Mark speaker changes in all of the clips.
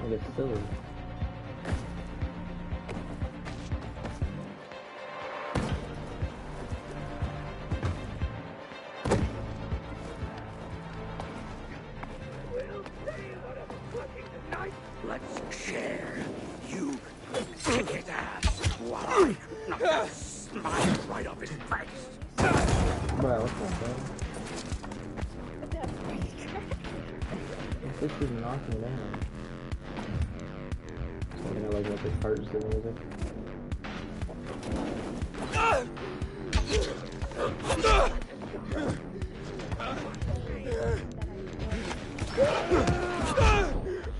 Speaker 1: Like it's silly.
Speaker 2: Let's share. You kick his ass while I knock that smile right off his face.
Speaker 1: Bro, what's that, bro? This is knocking down. I'm gonna like let this hurts the music.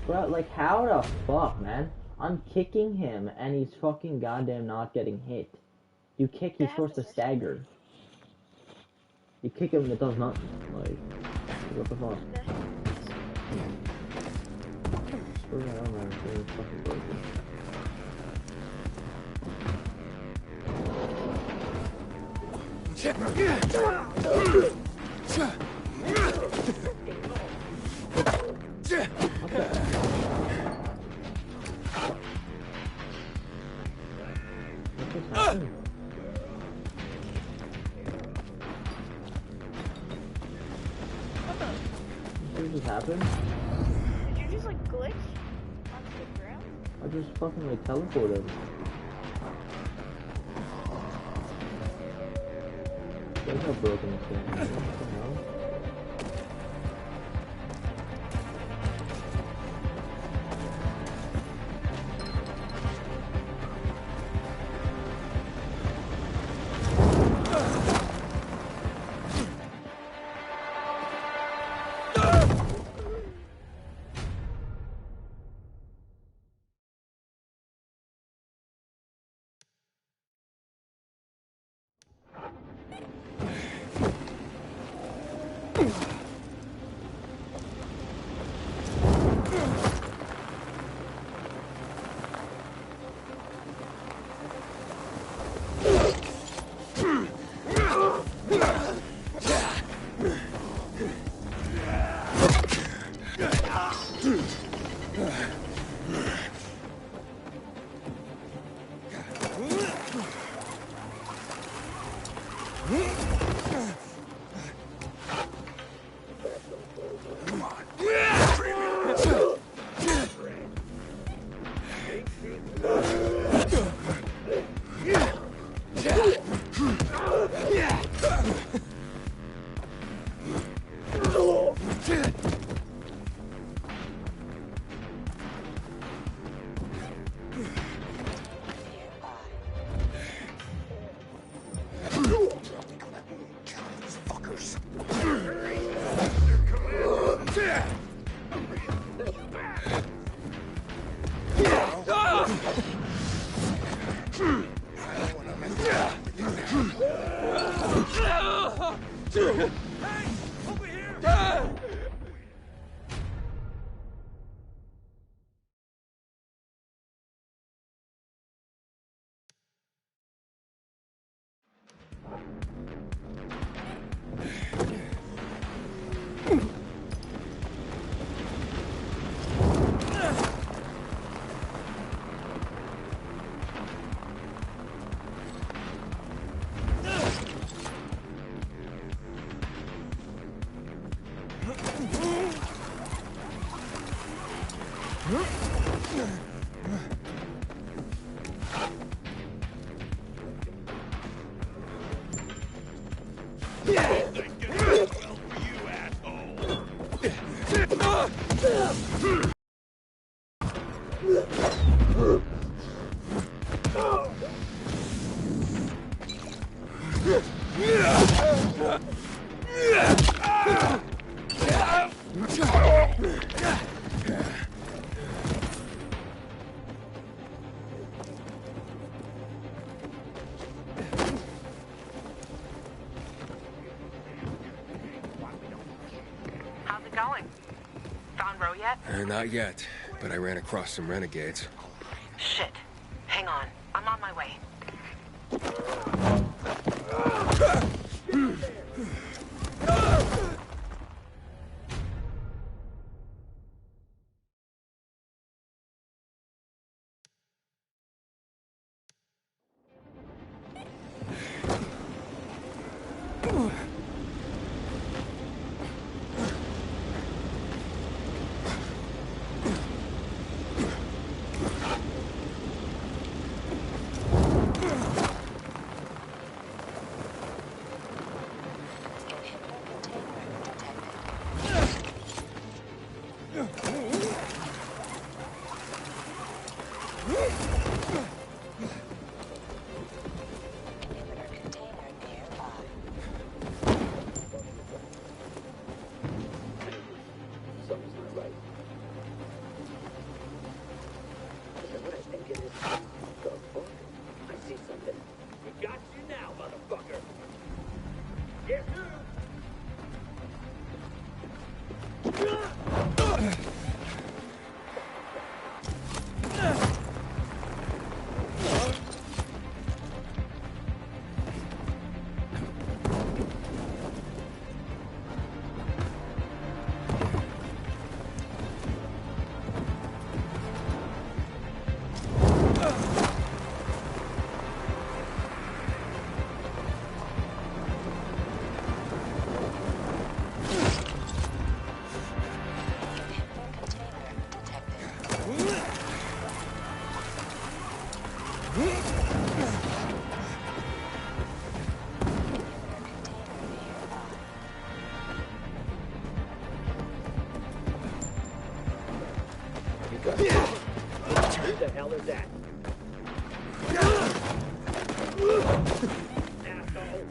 Speaker 1: Bro, like how the fuck, man? I'm kicking him and he's fucking goddamn not getting hit. You kick, he's supposed to stagger. You kick him, it does nothing. Like, what the fuck? Screw that armor, it's really fucking broken. What the? What just happened? What just happened?
Speaker 3: Did you just like glitch onto the ground?
Speaker 1: I just fucking like teleported. Look how broken this game is. What the hell?
Speaker 4: How's it going? Found Roe yet?
Speaker 5: Not yet, but I ran across some renegades.
Speaker 4: Shit. Hang on. I'm on my way.
Speaker 2: Something's not right. Is that what I think it is? The fuck? I see something. We got you now, motherfucker. Yes, sir. What the hell is that? Asshole!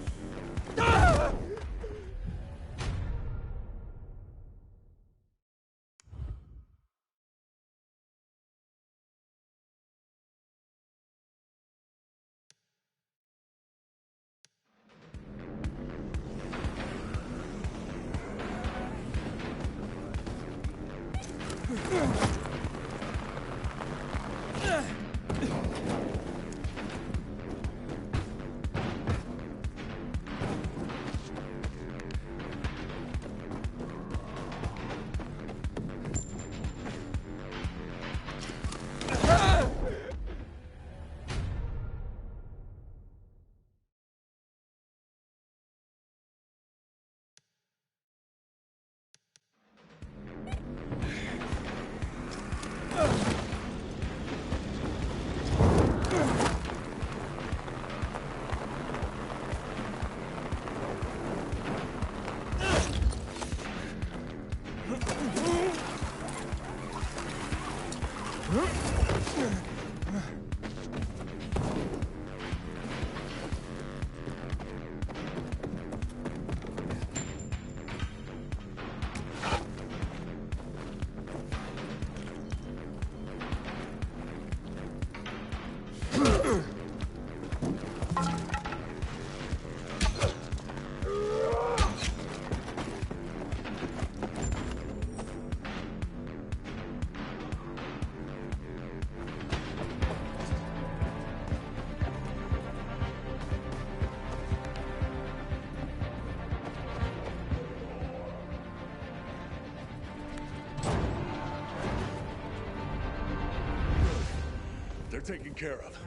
Speaker 6: They're taken care of.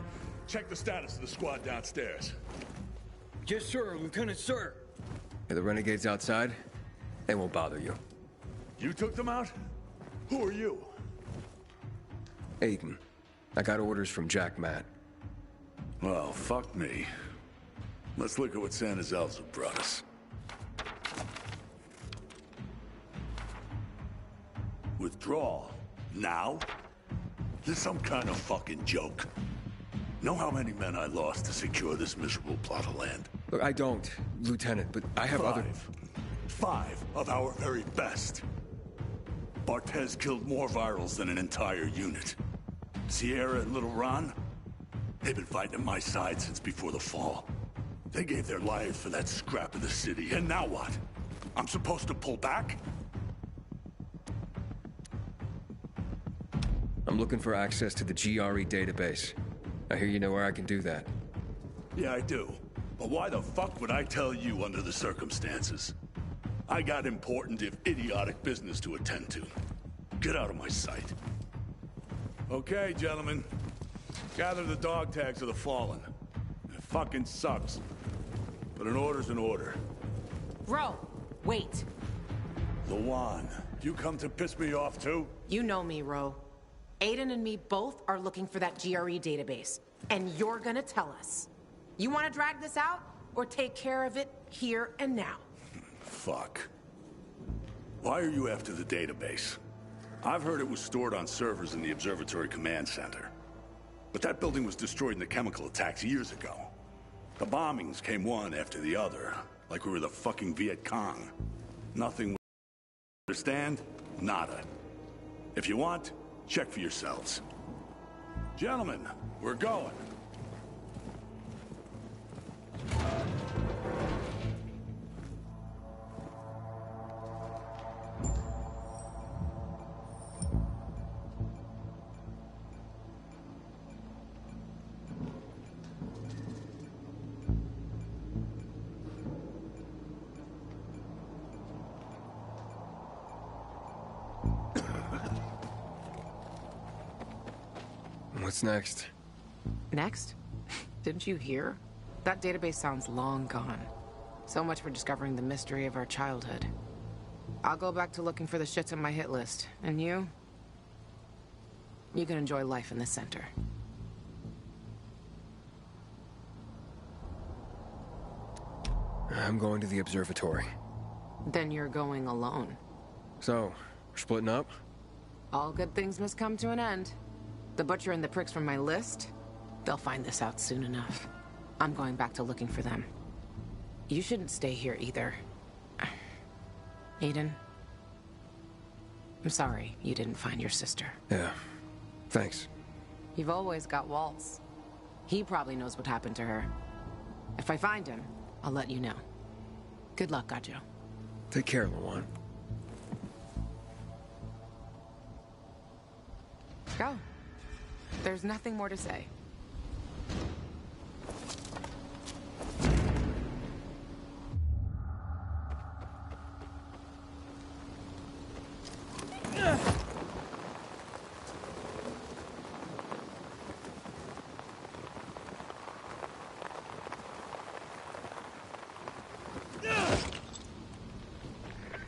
Speaker 6: Check the status of the squad downstairs.
Speaker 7: Yes, sir, Lieutenant, sir.
Speaker 5: Are the renegades outside? They won't bother you.
Speaker 6: You took them out? Who are you?
Speaker 5: Aiden. I got orders from Jack Matt.
Speaker 6: Well, fuck me. Let's look at what Santa's elves have brought us. Withdrawal? Now? This some kind of fucking joke. Know how many men I lost to secure this miserable plot of land?
Speaker 5: Look, I don't, Lieutenant, but I have other...
Speaker 6: Five of our very best. Bartez killed more virals than an entire unit. Sierra and Little Ron? They've been fighting at my side since before the fall. They gave their lives for that scrap of the city, and now what? I'm supposed to pull back?
Speaker 5: I'm looking for access to the GRE database. I hear you know where I can do that.
Speaker 6: Yeah, I do. But why the fuck would I tell you under the circumstances? I got important, if idiotic, business to attend to. Get out of my sight. Okay, gentlemen. Gather the dog tags of the fallen. It fucking sucks. But an order's an order.
Speaker 4: Bro, wait.
Speaker 6: Lawan, you come to piss me off too?
Speaker 4: You know me, Ro. Aiden and me both are looking for that GRE database. And you're gonna tell us. You wanna drag this out, or take care of it here and now?
Speaker 6: Fuck. Why are you after the database? I've heard it was stored on servers in the Observatory Command Center. But that building was destroyed in the chemical attacks years ago. The bombings came one after the other, like we were the fucking Viet Cong. Nothing. Understand? Nada. If you want, check for yourselves. Gentlemen, we're going.
Speaker 5: What's next?
Speaker 4: Next? Didn't you hear? That database sounds long gone. So much for discovering the mystery of our childhood. I'll go back to looking for the shits on my hit list. And you? You can enjoy life in the center.
Speaker 5: I'm going to the observatory.
Speaker 4: Then you're going alone.
Speaker 5: So, we're splitting up?
Speaker 4: All good things must come to an end. The butcher and the pricks from my list, they'll find this out soon enough. I'm going back to looking for them. You shouldn't stay here either. Aiden, I'm sorry you didn't find your sister.
Speaker 5: Yeah, thanks.
Speaker 4: You've always got Waltz. He probably knows what happened to her. If I find him, I'll let you know. Good luck, Gajo.
Speaker 5: Take care, Lawan.
Speaker 4: Go. There's nothing more to say.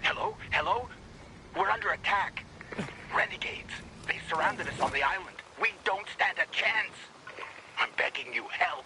Speaker 8: Hello? Hello? We're under attack. Renegades. They surrounded us on the island. We don't stand a chance. I'm begging you, help.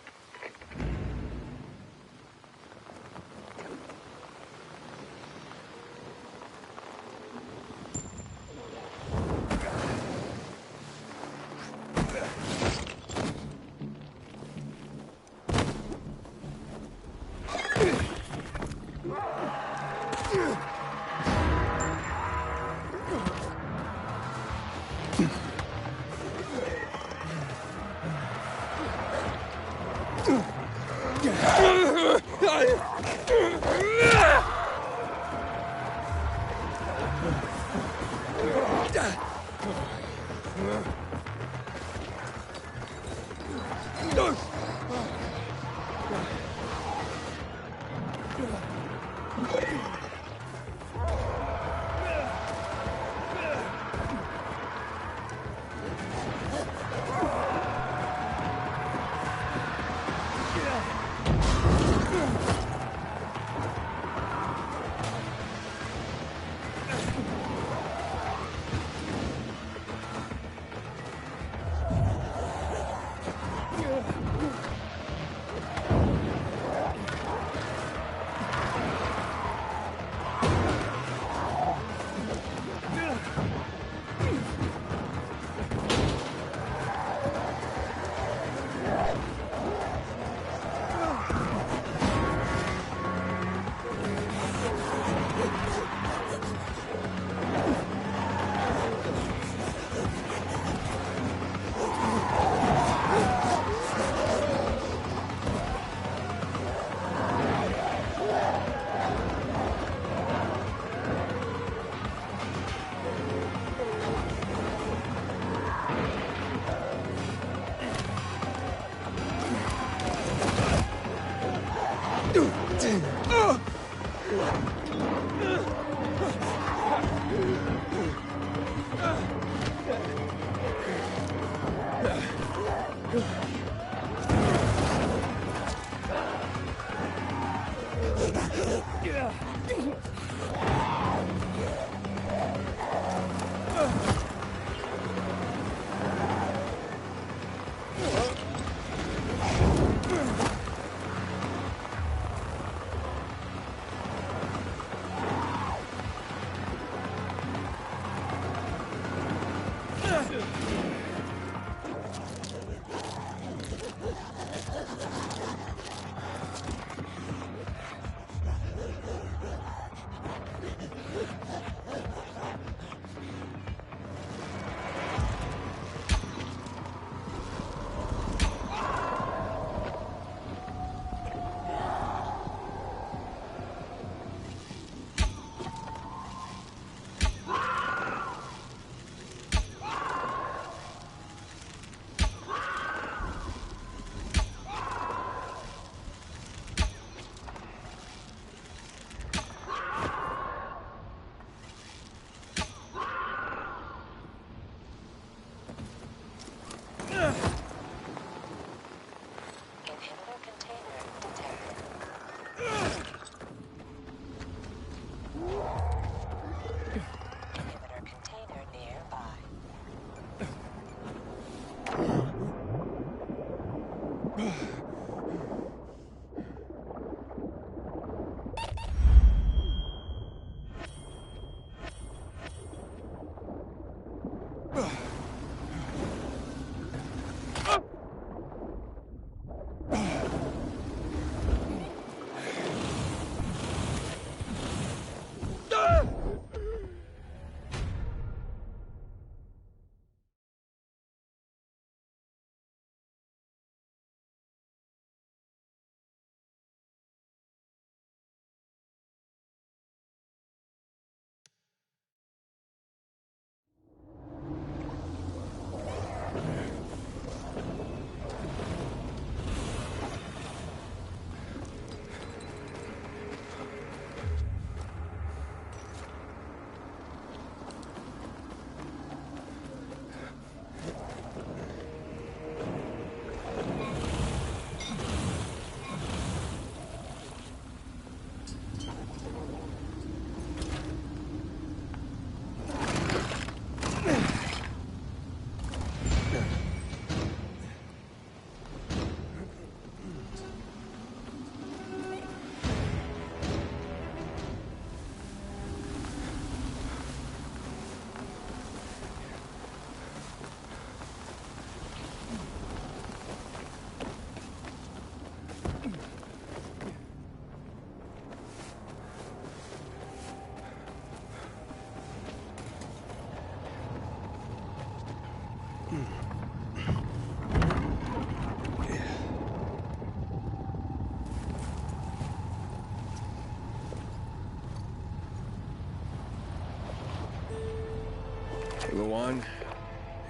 Speaker 5: Luan,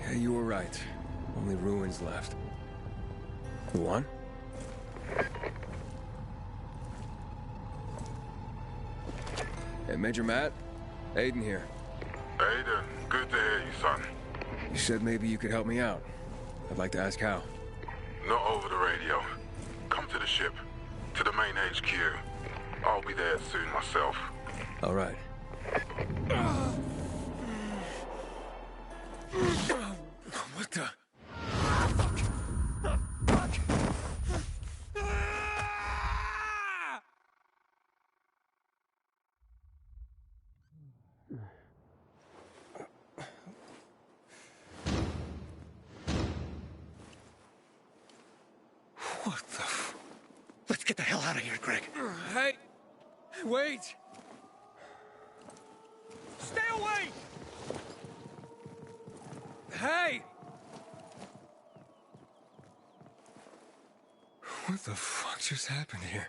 Speaker 5: yeah, you were right. Only ruins left. Luan? Hey, Major Matt. Aiden here.
Speaker 9: Aiden, good to hear you, son.
Speaker 5: You said maybe you could help me out. I'd like to ask how.
Speaker 9: Not over the radio. Come to the ship. To the main HQ. I'll be there soon myself.
Speaker 5: All right. What the? What the?
Speaker 8: Let's get the hell out of here, Greg.
Speaker 5: Hey, wait!
Speaker 8: Stay away!
Speaker 5: Hey! What the fuck just happened here?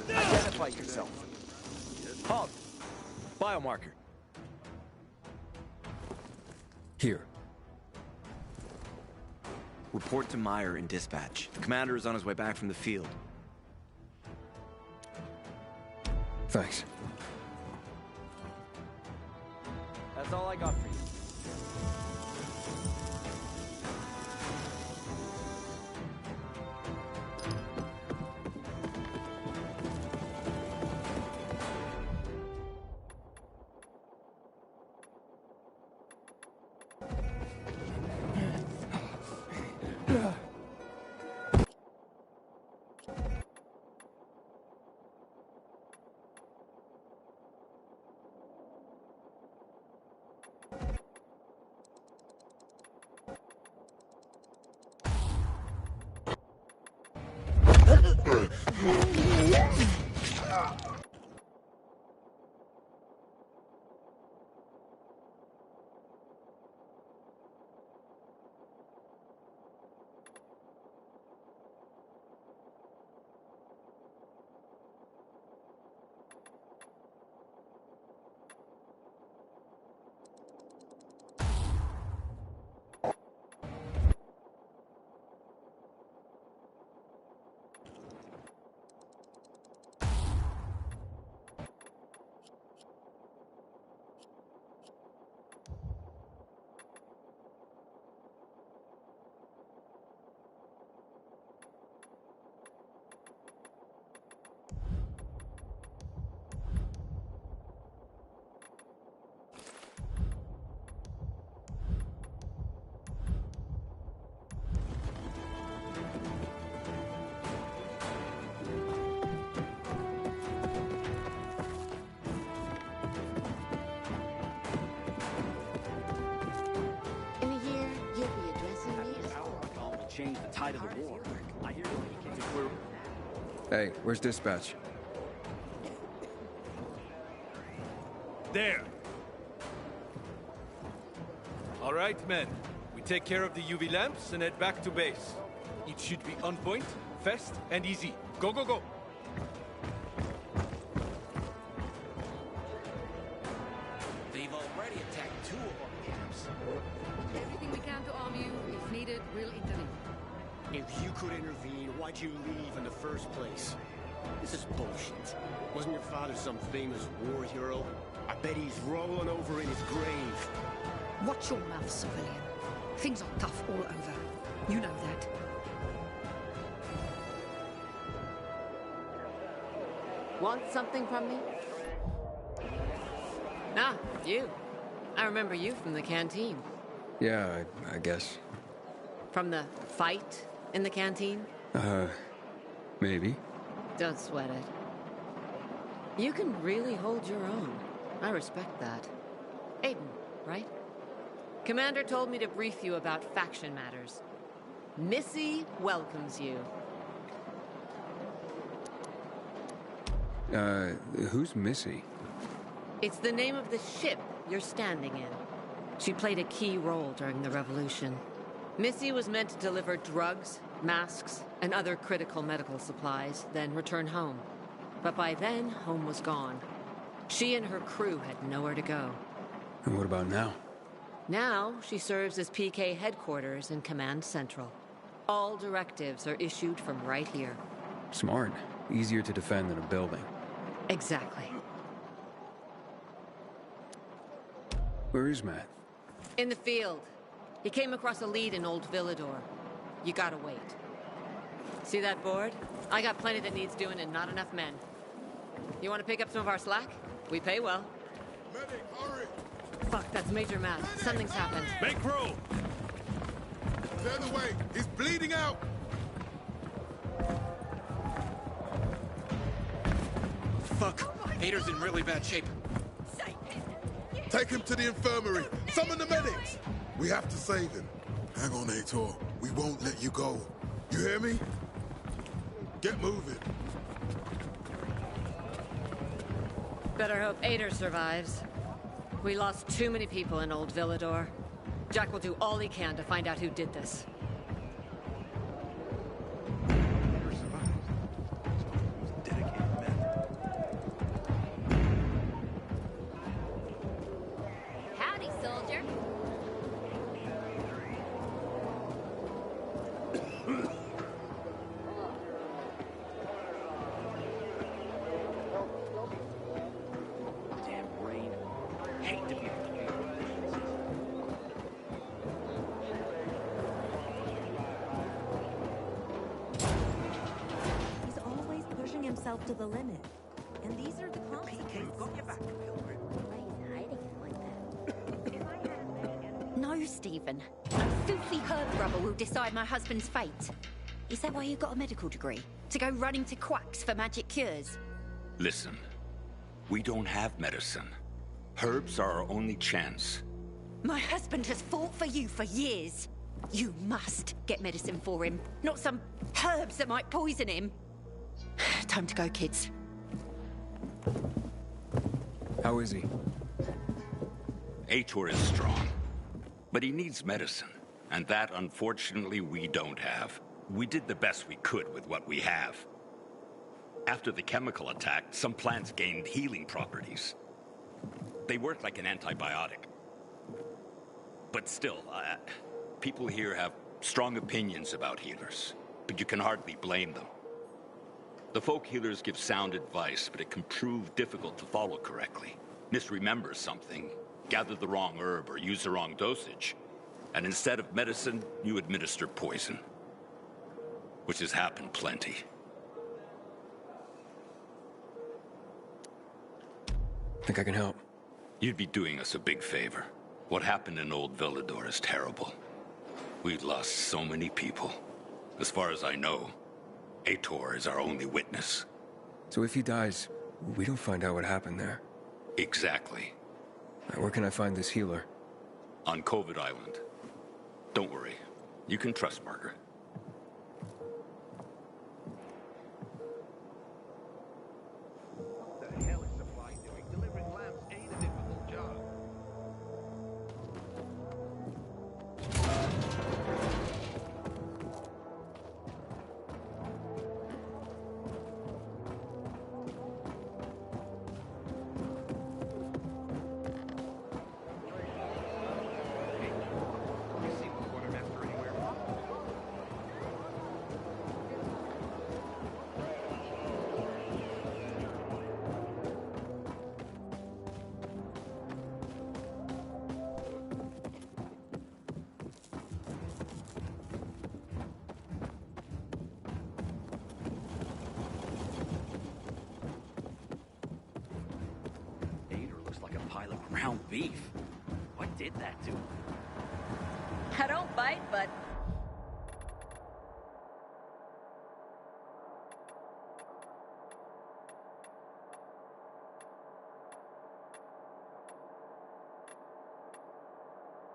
Speaker 10: Identify yourself. Halt. Biomarker.
Speaker 5: Here.
Speaker 10: Report to Meyer in dispatch. The commander is on his way back from the field.
Speaker 5: Thanks.
Speaker 10: That's all I got for you.
Speaker 11: Change the tide of the war. I hear
Speaker 5: Hey, where's dispatch?
Speaker 12: There. All right, men. We take care of the UV lamps and head back to base. It should be on point, fast, and easy. Go, go, go.
Speaker 8: They've already attacked 2 of our camps.
Speaker 13: Everything we can to arm you. If needed, we'll
Speaker 7: If you could intervene, why'd you leave in the first place? This is bullshit. Wasn't your father some famous war hero? I bet he's rolling over in his grave.
Speaker 13: Watch your mouth, civilian. Things are tough all over. You know that.
Speaker 14: Want something from me? Ah, you. I remember you from the canteen.
Speaker 5: Yeah, I guess.
Speaker 14: From the fight in the canteen?
Speaker 5: Maybe.
Speaker 14: Don't sweat it. You can really hold your own. I respect that. Aiden, right? Commander told me to brief you about faction matters. Missy welcomes you.
Speaker 5: Who's Missy?
Speaker 14: It's the name of the ship you're standing in. She played a key role during the revolution. Missy was meant to deliver drugs, masks, and other critical medical supplies, then return home. But by then, home was gone. She and her crew had nowhere to go.
Speaker 5: And what about now?
Speaker 14: Now, she serves as PK headquarters in Command Central. All directives are issued from right here.
Speaker 5: Smart. Easier to defend than a building.
Speaker 14: Exactly.
Speaker 5: Where is Matt?
Speaker 14: In the field. He came across a lead in Old Villador. You gotta wait. See that board? I got plenty that needs doing and not enough men. You want to pick up some of our slack? We pay well.
Speaker 9: Medic, hurry!
Speaker 14: Fuck, that's Major Matt. Something's happened.
Speaker 12: Make room!
Speaker 9: Clear the way! He's bleeding out!
Speaker 11: Fuck! Hader's in really bad shape.
Speaker 9: Take him to the infirmary! Summon the medics! We have to save him. Hang on, Aitor. We won't let you go. You hear me? Get moving.
Speaker 14: Better hope Ader survives. We lost too many people in Old Villador. Jack will do all he can to find out who did this.
Speaker 15: Howdy, soldier.
Speaker 11: Damn rain. Hate to be.
Speaker 16: He's always pushing himself to the limit. And these are the consequences.
Speaker 15: No, Stephen. A filthy herb rubber will decide my husband's fate. Is that why you got a medical degree? To go running to quacks for magic cures?
Speaker 8: Listen, we don't have medicine. Herbs are our only chance.
Speaker 15: My husband has fought for you for years. You must get medicine for him, not some herbs that might poison him. Time to go, kids.
Speaker 5: How is he?
Speaker 8: Aitor is strong, but he needs medicine, and that, unfortunately, we don't have. We did the best we could with what we have. After the chemical attack, some plants gained healing properties. They work like an antibiotic. But still, people here have strong opinions about healers, but you can hardly blame them. The folk healers give sound advice, but it can prove difficult to follow correctly. Misremember something, gather the wrong herb, or use the wrong dosage, and instead of medicine, you administer poison. Which has happened plenty.
Speaker 5: Think I can help?
Speaker 8: You'd be doing us a big favor. What happened in Old Villador is terrible. We've lost so many people. As far as I know, Aitor is our only witness.
Speaker 5: So if he dies, we don't find out what happened there?
Speaker 8: Exactly.
Speaker 5: Where can I find this healer?
Speaker 8: On COVID Island. Don't worry. You can trust Margaret.
Speaker 17: What the hell is Supply doing? Delivering lamps ain't a difficult job.
Speaker 11: beef. What did that to him?
Speaker 15: I don't bite, but...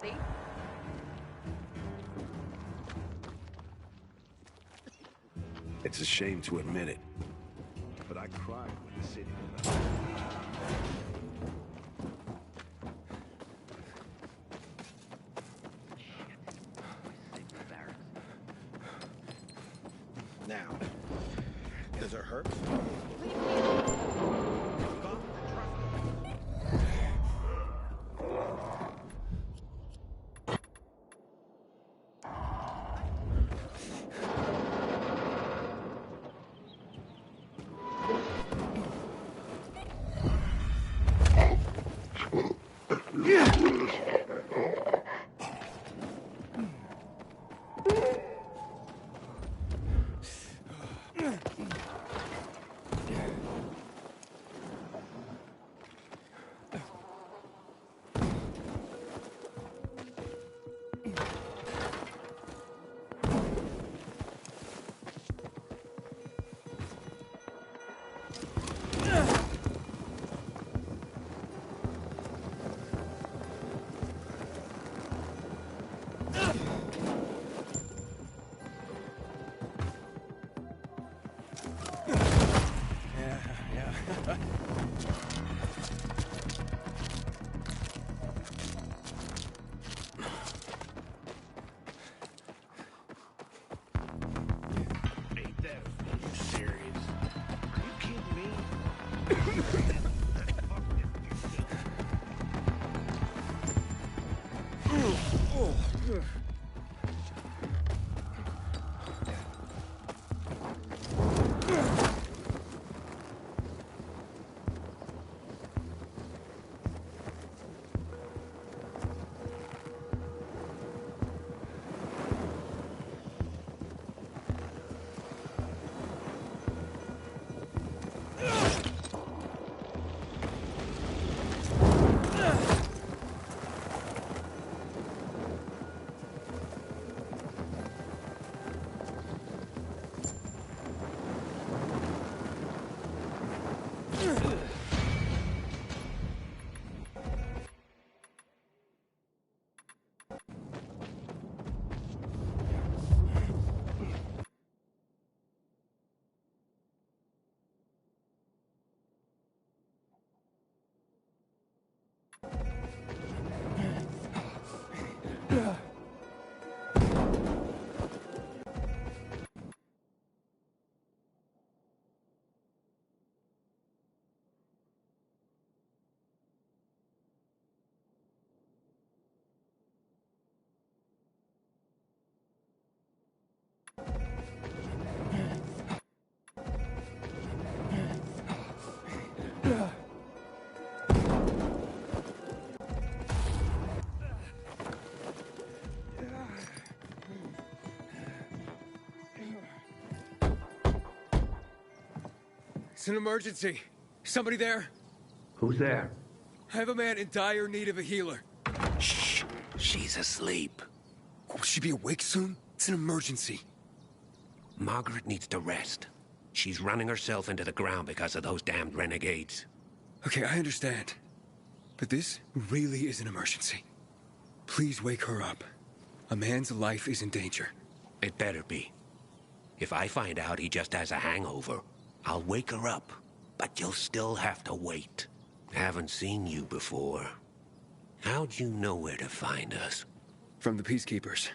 Speaker 15: See?
Speaker 18: It's a shame to admit it, but I cried when the city left.
Speaker 7: Now, does it hurt?
Speaker 12: It's an emergency. Somebody there?
Speaker 18: Who's there?
Speaker 12: I have a man in dire need of a healer.
Speaker 18: Shh. She's asleep.
Speaker 12: Will she be awake soon? It's an emergency.
Speaker 18: Margaret needs to rest. She's running herself into the ground because of those damned renegades.
Speaker 12: Okay, I understand. But this really is an emergency. Please wake her up. A man's life is in danger.
Speaker 18: It better be. If I find out he just has a hangover, I'll wake her up. But you'll still have to wait. Haven't seen you before. How'd you know where to find us?
Speaker 12: From the Peacekeepers.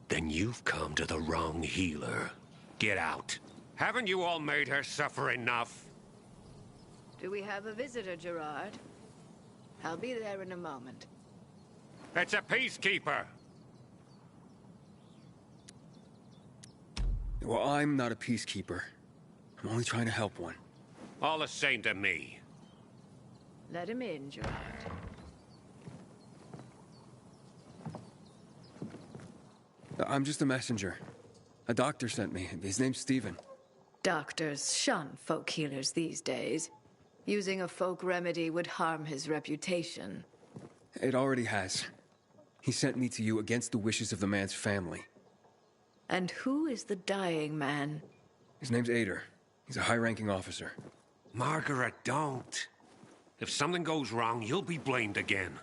Speaker 18: Then you've come to the wrong healer. Get out. Haven't you all made her suffer enough?
Speaker 19: Do we have a visitor, Gerard? I'll be there in a moment.
Speaker 18: It's a peacekeeper.
Speaker 12: Well, I'm not a peacekeeper. I'm only trying to help one.
Speaker 18: All the same to me.
Speaker 19: Let him in, Gerard.
Speaker 12: I'm just a messenger. A doctor sent me. His name's Stephen.
Speaker 19: Doctors shun folk healers these days. Using a folk remedy would harm his reputation.
Speaker 5: It already has. He sent me to you against the wishes of the man's family.
Speaker 19: And who is the dying man?
Speaker 5: His name's Ader. He's a high-ranking officer.
Speaker 18: Margaret, don't. If something goes wrong, you'll be blamed again.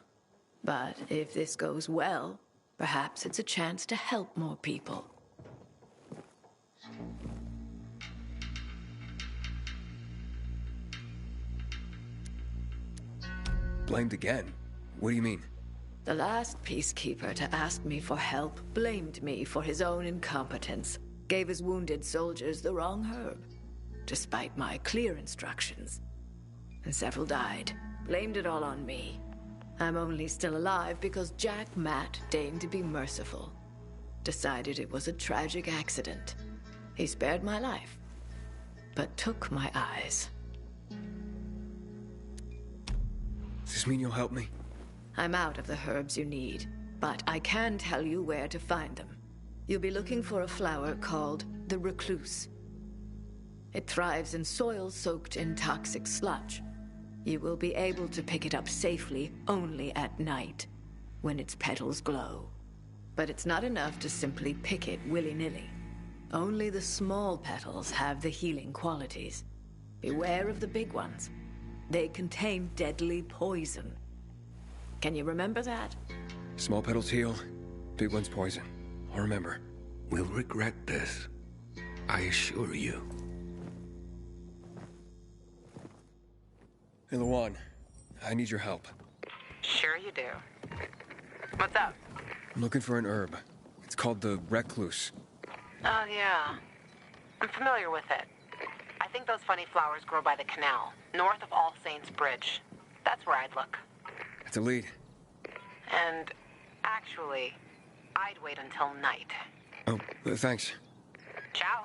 Speaker 19: But if this goes well, perhaps it's a chance to help more people.
Speaker 5: Blamed again? What do you mean?
Speaker 19: The last peacekeeper to ask me for help blamed me for his own incompetence, gave his wounded soldiers the wrong herb, despite my clear instructions. And several died, blamed it all on me. I'm only still alive because Jack Matt deigned to be merciful. Decided it was a tragic accident. He spared my life, but took my eyes.
Speaker 5: Does this mean you'll help me?
Speaker 19: I'm out of the herbs you need, but I can tell you where to find them. You'll be looking for a flower called the recluse. It thrives in soil soaked in toxic sludge. You will be able to pick it up safely only at night, when its petals glow. But it's not enough to simply pick it willy-nilly. Only the small petals have the healing qualities. Beware of the big ones. They contain deadly poison. Can you remember that?
Speaker 5: Small petals heal, big ones poison. I'll remember.
Speaker 18: We'll regret this. I assure you.
Speaker 5: Hey, Lawan, I need your help.
Speaker 4: Sure you do. What's up?
Speaker 5: I'm looking for an herb. It's called the recluse.
Speaker 4: Oh, yeah. I'm familiar with it. I think those funny flowers grow by the canal, north of All Saints Bridge. That's where I'd look.
Speaker 5: That's a lead.
Speaker 4: And actually, I'd wait until night.
Speaker 5: Oh, thanks.
Speaker 4: Ciao.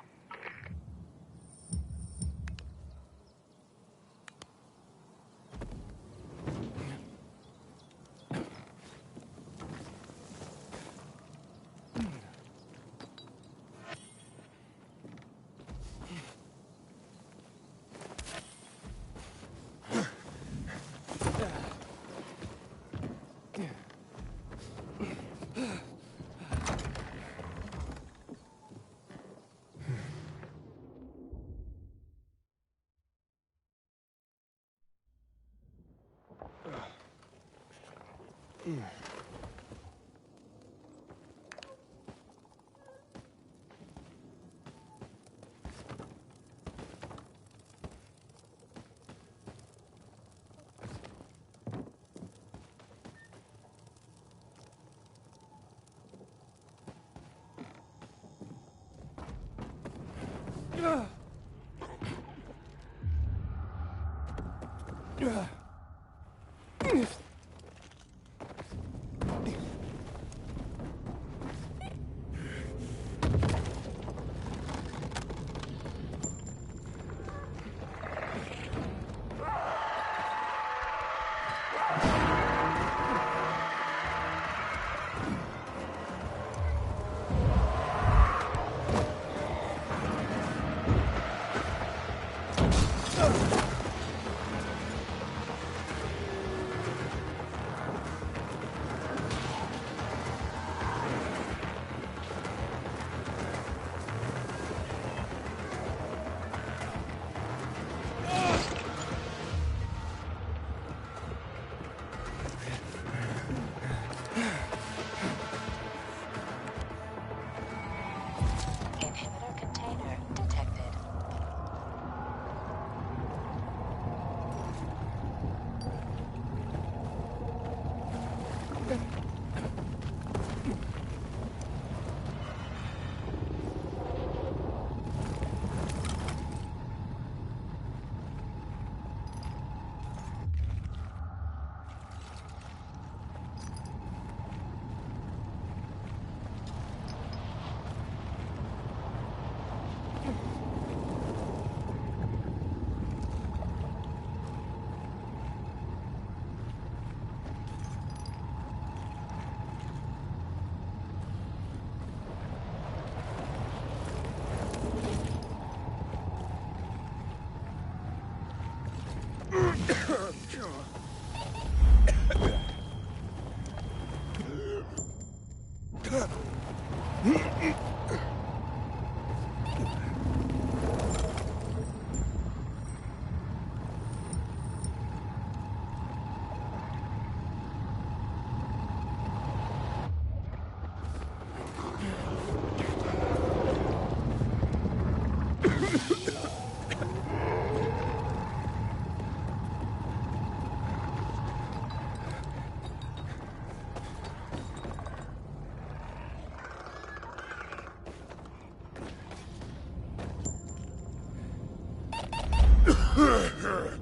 Speaker 20: Heard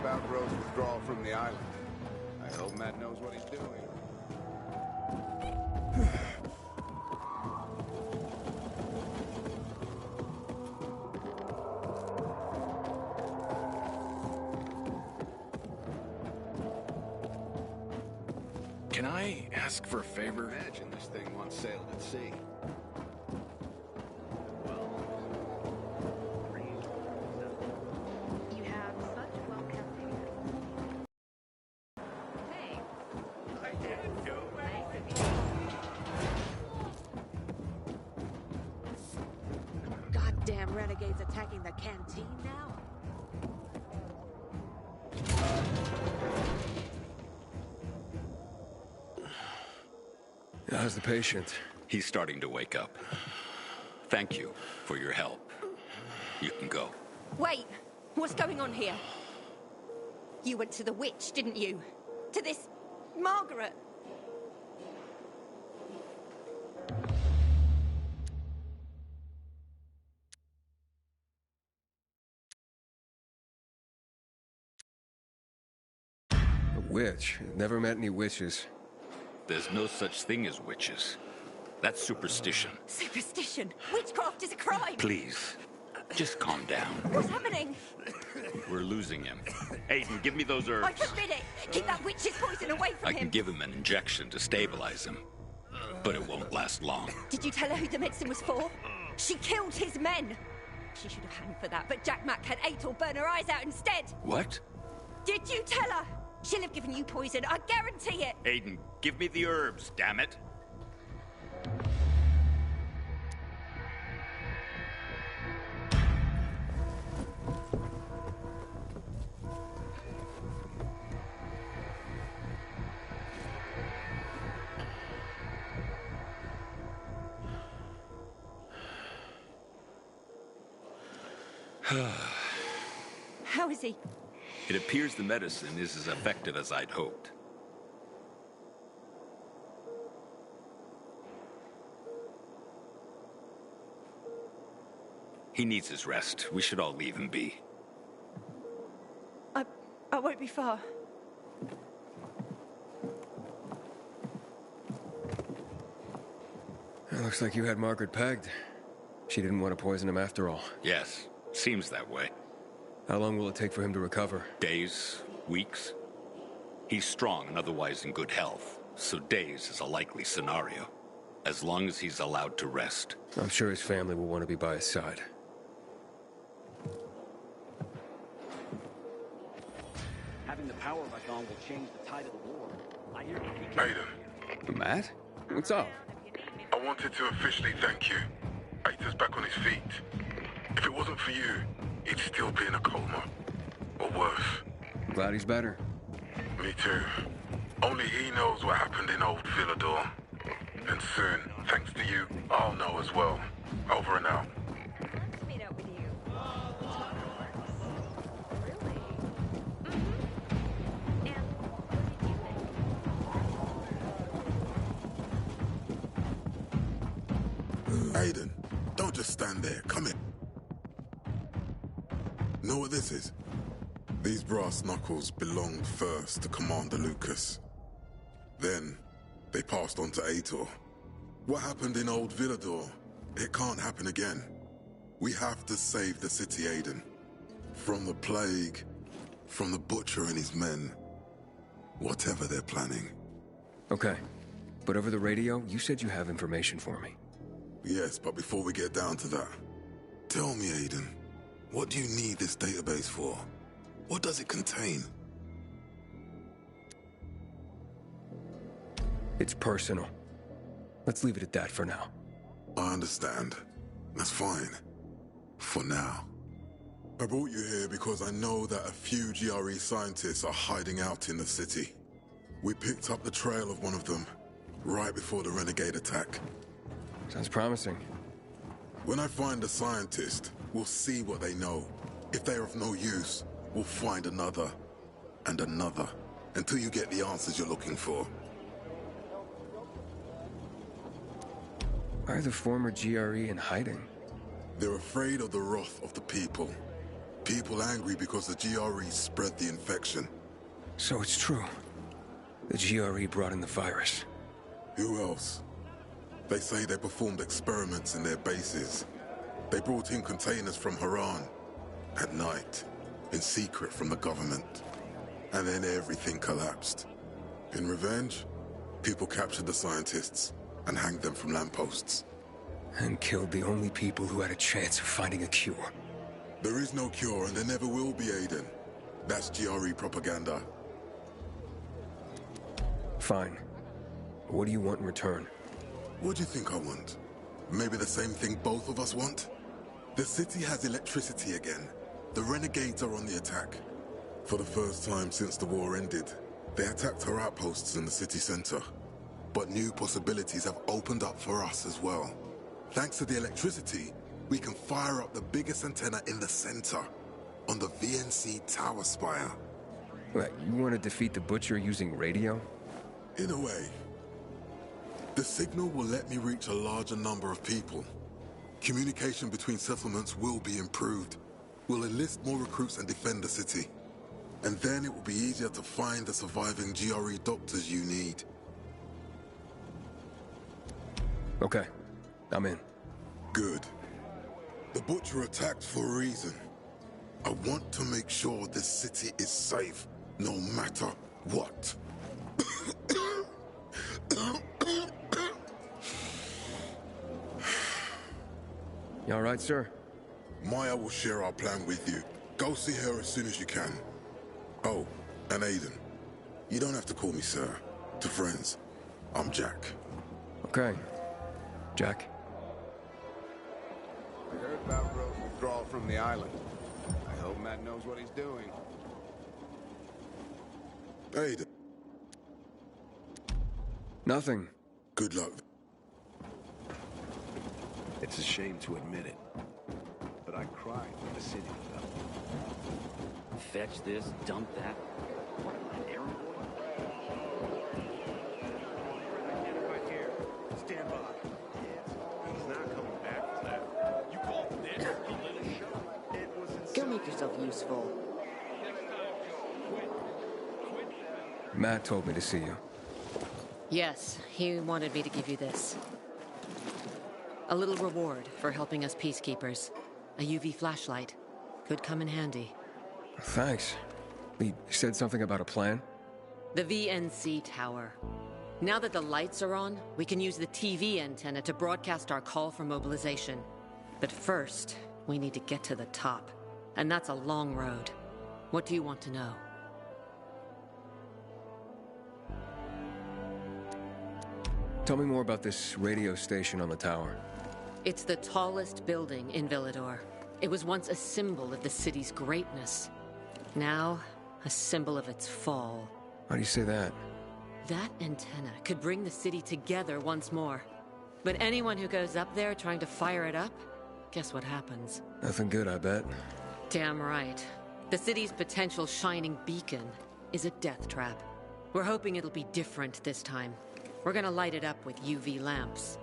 Speaker 20: about Rose withdrawal from the island. I hope Matt knows what he's doing.
Speaker 5: Can I ask for a favor?
Speaker 20: Imagine this thing once sailed at sea.
Speaker 3: You have such well-kept hair. Hey. I didn't do it.
Speaker 15: Goddamn renegades attacking the canteen now?
Speaker 5: How's the patient?
Speaker 8: He's starting to wake up. Thank you for your help. You can go.
Speaker 15: Wait! What's going on here? You went to the witch, didn't you? To this... Margaret!
Speaker 5: A witch? Never met any witches.
Speaker 8: There's no such thing as witches. That's superstition.
Speaker 15: Superstition? Witchcraft is a crime!
Speaker 8: Please, just calm down.
Speaker 15: What's happening?
Speaker 8: We're losing him. Aiden, give me those herbs.
Speaker 15: I forbid it! Keep that witch's poison away from
Speaker 8: I
Speaker 15: him!
Speaker 8: can give him an injection to stabilize him, but it won't last long.
Speaker 15: Did you tell her who the medicine was for? She killed his men! She should have hanged for that, but Jack Mack had Ator burn her eyes out instead!
Speaker 8: What?
Speaker 15: Did you tell her? She'll have given you poison, I guarantee it!
Speaker 8: Aiden, give me the herbs, damn it.
Speaker 15: How is he?
Speaker 8: It appears the medicine is as effective as I'd hoped. He needs his rest. We should all leave him be.
Speaker 15: I won't be far.
Speaker 5: It looks like you had Margaret pegged. She didn't want to poison him after all.
Speaker 8: Yes, seems that way.
Speaker 5: How long will it take for him to recover?
Speaker 8: Days, weeks. He's strong and otherwise in good health, so days is a likely scenario. As long as he's allowed to rest.
Speaker 5: I'm sure his family will want to be by his side.
Speaker 11: Having the power back on will change the tide of the war. I hear
Speaker 9: Aiden.
Speaker 5: Matt? What's up?
Speaker 9: I wanted to officially thank you. Ator's back on his feet. If it wasn't for you, he'd still be in a coma. Or worse.
Speaker 5: Glad he's better.
Speaker 9: Me too. Only he knows what happened in old Villador. And soon, thanks to you, I'll know as well. Over and out.
Speaker 3: Let's meet up with you. Really? And what did you think?
Speaker 9: Aiden, don't just stand there. Come in. Know what this is? These brass knuckles belonged first to Commander Lucas. Then, they passed on to Ator. What happened in old Villador, it can't happen again. We have to save the city, Aiden. From the plague, from the Butcher and his men. Whatever they're planning.
Speaker 5: Okay. But over the radio, you said you have information for me.
Speaker 9: Yes, but before we get down to that, tell me, Aiden, what do you need this database for? What does it contain?
Speaker 5: It's personal. Let's leave it at that for now.
Speaker 9: I understand. That's fine. For now. I brought you here because I know that a few GRE scientists are hiding out in the city. We picked up the trail of one of them right before the renegade attack.
Speaker 5: Sounds promising.
Speaker 9: When I find a scientist, we'll see what they know. If they're of no use, we'll find another and another until you get the answers you're looking for.
Speaker 5: Why are the former GRE in hiding?
Speaker 9: They're afraid of the wrath of the people. People angry because the GRE spread the infection.
Speaker 5: So it's true. The GRE brought in the virus.
Speaker 9: Who else? They say they performed experiments in their bases. They brought in containers from Haran at night, in secret from the government. And then everything collapsed. In revenge, people captured the scientists and hanged them from lampposts.
Speaker 5: And killed the only people who had a chance of finding a cure.
Speaker 9: There is no cure and there never will be, Aiden. That's GRE propaganda.
Speaker 5: Fine. What do you want in return?
Speaker 9: What do you think I want? Maybe the same thing both of us want? The city has electricity again. The renegades are on the attack. For the first time since the war ended, they attacked our outposts in the city center. But new possibilities have opened up for us as well. Thanks to the electricity, we can fire up the biggest antenna in the center, on the VNC tower spire.
Speaker 5: What, you want to defeat the Butcher using radio?
Speaker 9: In a way. The signal will let me reach a larger number of people. Communication between settlements will be improved. We'll enlist more recruits and defend the city. And then it will be easier to find the surviving GRE doctors you need.
Speaker 5: Okay, I'm in.
Speaker 9: Good. The Butcher attacked for a reason. I want to make sure this city is safe, no matter what.
Speaker 5: You all right, sir?
Speaker 9: Maya will share our plan with you. Go see her as soon as you can. Oh, and Aiden. You don't have to call me sir. To friends, I'm Jack.
Speaker 5: Okay. Jack.
Speaker 20: We heard about Rose's withdrawal from the island. I hope Matt knows what he's doing.
Speaker 9: Aiden.
Speaker 5: Nothing.
Speaker 9: Good luck.
Speaker 21: It's a shame to admit it, but I cried when the city fell.
Speaker 11: Fetch this, dump that. What, an errand boy?
Speaker 7: Right here. Stand by. He's not coming back from that. You call this a little show? It was insane.
Speaker 14: Go make yourself useful.
Speaker 5: Matt told me to see you.
Speaker 14: Yes, he wanted me to give you this. A little reward for helping us peacekeepers. A UV flashlight. Could come in handy.
Speaker 5: Thanks. He said something about a plan?
Speaker 14: The VNC tower. Now that the lights are on, we can use the TV antenna to broadcast our call for mobilization. But first, we need to get to the top. And that's a long road. What do you want to know?
Speaker 5: Tell me more about this radio station on the tower.
Speaker 14: It's the tallest building in Villador. It was once a symbol of the city's greatness. Now, a symbol of its fall.
Speaker 5: Why do you say that?
Speaker 14: That antenna could bring the city together once more. But anyone who goes up there trying to fire it up, guess what happens?
Speaker 5: Nothing good, I bet.
Speaker 14: Damn right. The city's potential shining beacon is a death trap. We're hoping it'll be different this time. We're gonna light it up with UV lamps.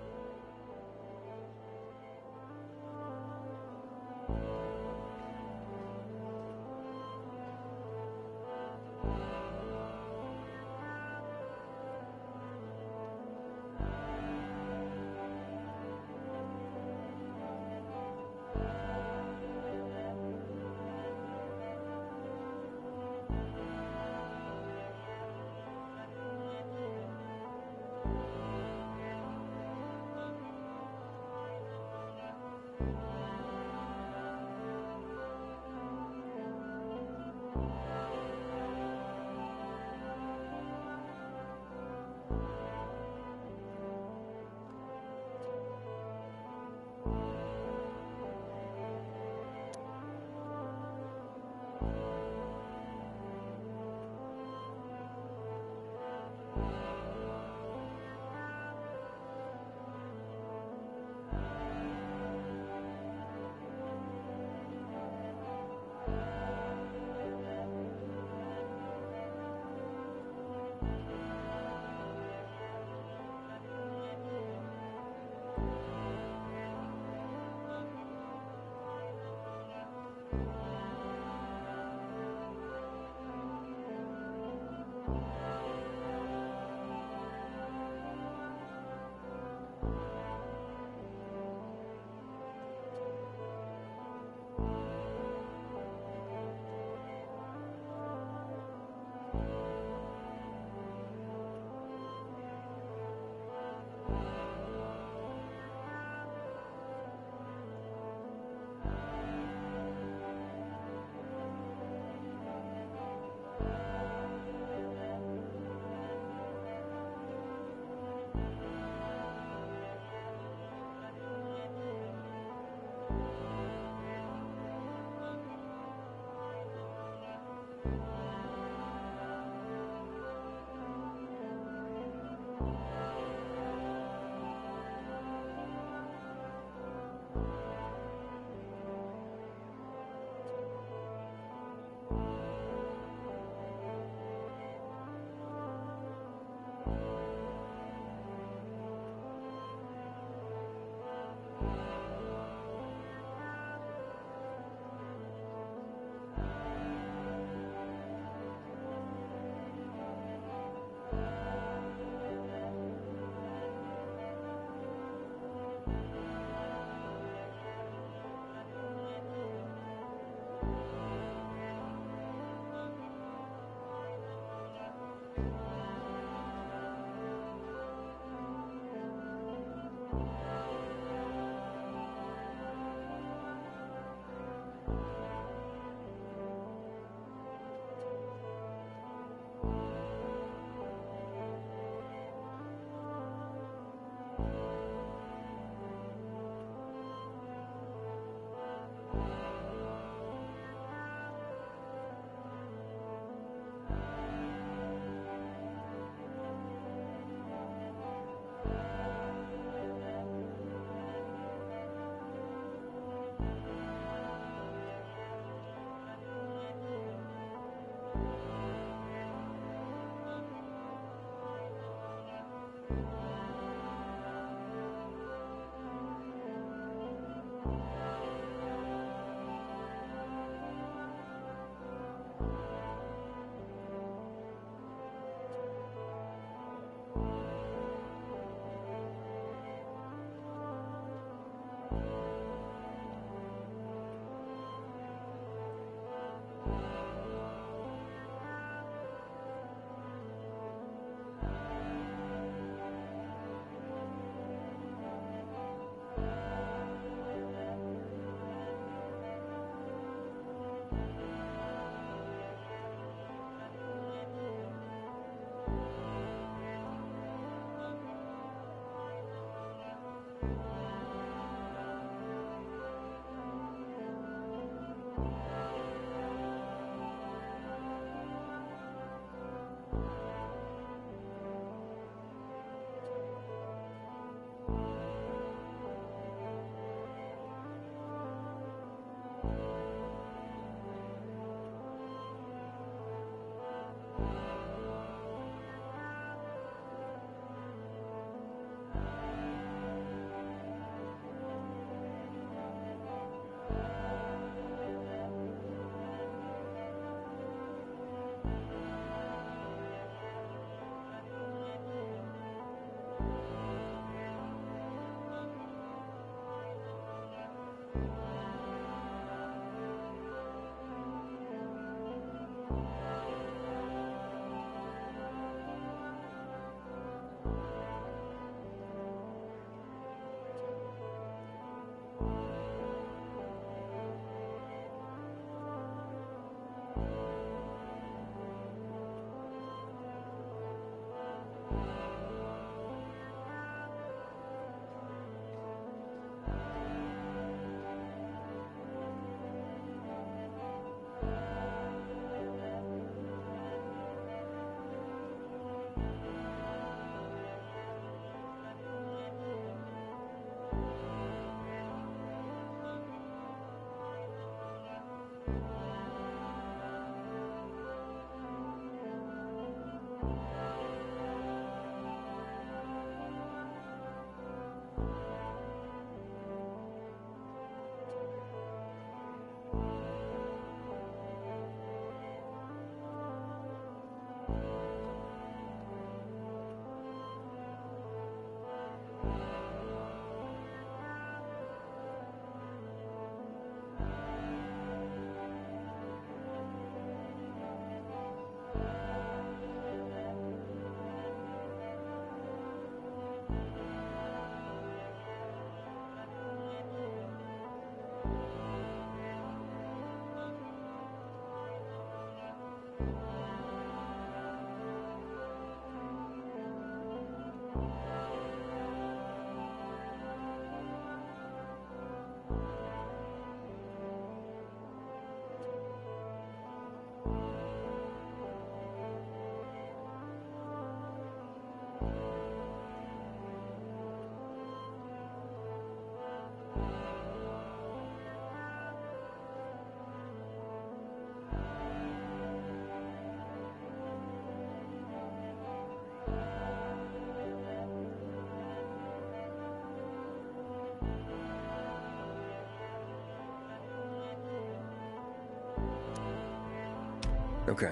Speaker 5: Okay,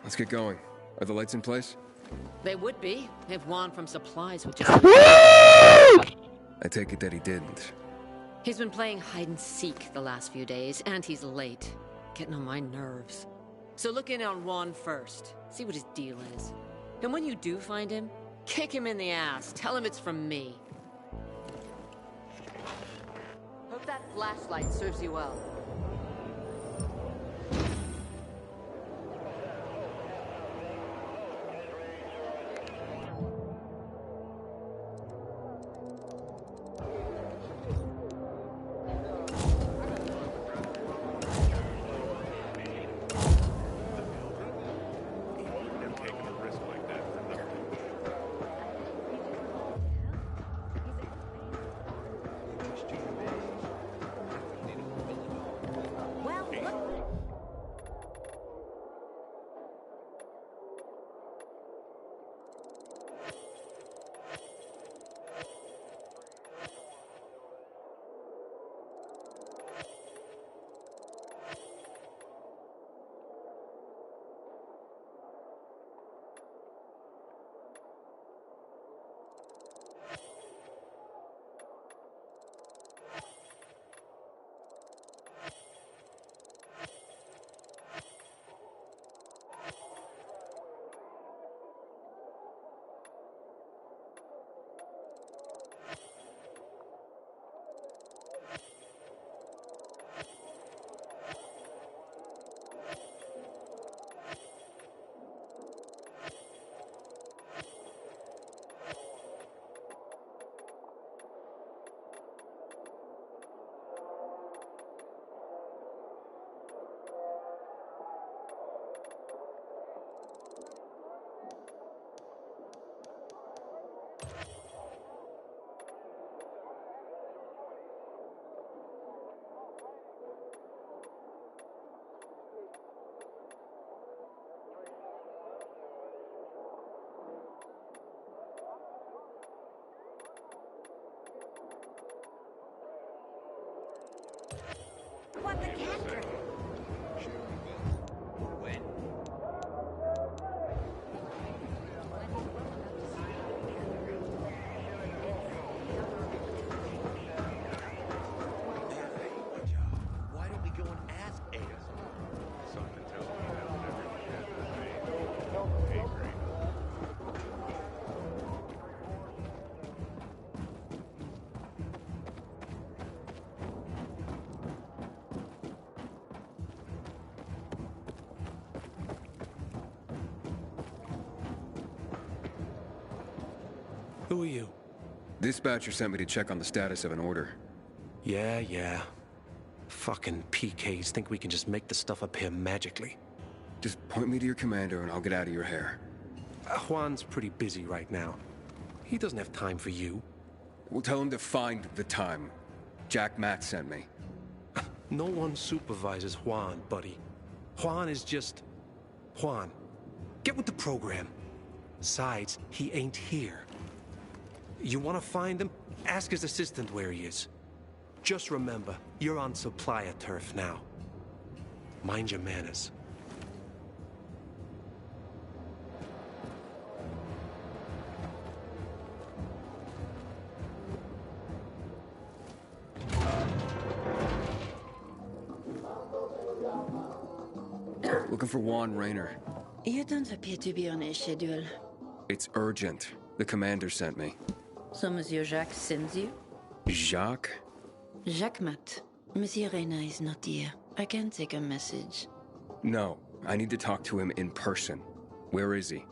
Speaker 5: let's get going. Are the lights in place?
Speaker 14: They would be, if Juan from Supplies would just...
Speaker 5: I take it that he didn't.
Speaker 14: He's been playing hide and seek the last few days, and he's late. Getting on my nerves. So look in on Juan first. See what his deal is. And when you do find him, kick him in the ass. Tell him it's from me. Hope that flashlight serves you well.
Speaker 15: What the cat?
Speaker 17: When? Why don't we go and ask Ada? Something tells me that whatever she has to say ain't great.
Speaker 18: Who are you?
Speaker 5: Dispatcher sent me to check on the status of an order.
Speaker 18: Yeah. Fucking PKs think we can just make the stuff up here magically.
Speaker 5: Just point me to your commander and I'll get out of your hair.
Speaker 18: Juan's pretty busy right now. He doesn't have time for you.
Speaker 5: We'll tell him to find the time. Jack Matt sent me.
Speaker 18: No one supervises Juan, buddy. Juan is just... Juan. Get with the program. Besides, he ain't here. You want to find him? Ask his assistant where he is. Just remember, you're on supplier turf now. Mind your manners.
Speaker 5: Looking for Juan Raynor.
Speaker 1: You don't appear to be on a schedule.
Speaker 5: It's urgent. The commander sent me.
Speaker 1: So Monsieur Jacques sends you?
Speaker 5: Jacques?
Speaker 1: Jacques Mat. Monsieur Reyna is not here. I can take a message.
Speaker 5: No, I need to talk to him in person. Where is he?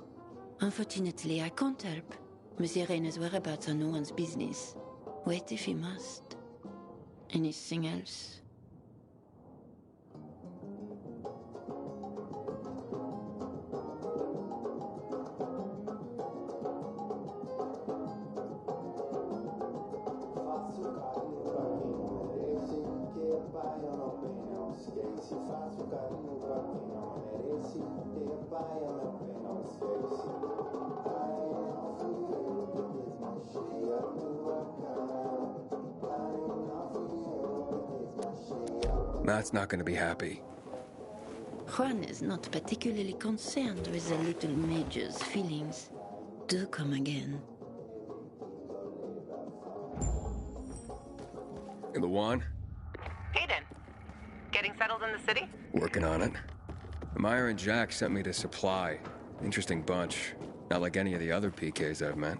Speaker 1: Unfortunately, I can't help. Monsieur Reyna's whereabouts are no one's business. Wait if he must. Anything else?
Speaker 5: Matt's not gonna be happy.
Speaker 1: Juan is not particularly concerned with the little major's feelings. Do come again.
Speaker 5: Luan?
Speaker 4: Aiden, getting settled in the city?
Speaker 5: Working on it. Meyer and Jack sent me to Supply. Interesting bunch. Not like any of the other PKs I've met.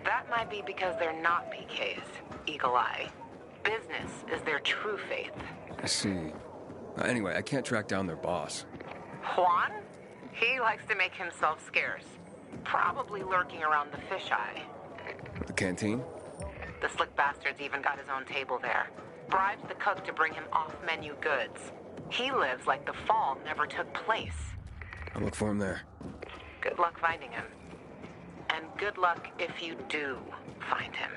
Speaker 4: That might be because they're not PKs, Eagle Eye. Business is their true faith.
Speaker 5: I see. Anyway, I can't track down their boss.
Speaker 4: Juan? He likes to make himself scarce. Probably lurking around the fisheye.
Speaker 5: The canteen?
Speaker 4: The slick bastard's even got his own table there. Bribes the cook to bring him off-menu goods. He lives like the fall never took place.
Speaker 5: I'll look for him there.
Speaker 4: Good luck finding him. And good luck if you do find him.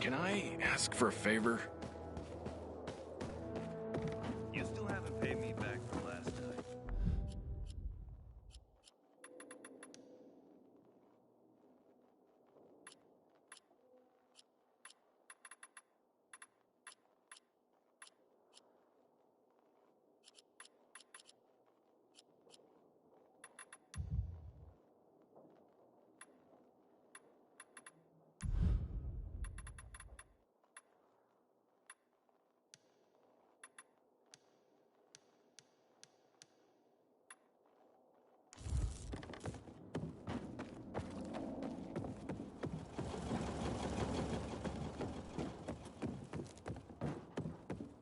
Speaker 21: Can I ask for a favor?
Speaker 17: You still haven't paid me back from last time.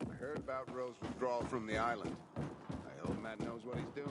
Speaker 20: I heard about Rowe's withdrawal from the island. I hope Matt knows what he's doing.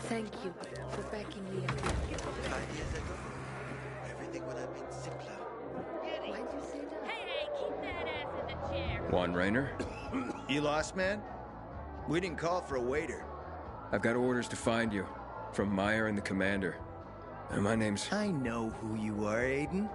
Speaker 19: Thank you for backing me up.
Speaker 2: 5 years ago, everything would have been simpler.
Speaker 19: Why'd you say that?
Speaker 3: Hey, keep that ass in the chair.
Speaker 5: Juan Raynor?
Speaker 2: You lost, man? We didn't call for a waiter.
Speaker 5: I've got orders to find you. From Meyer and the commander. And my name's...
Speaker 2: I know who you are, Aiden.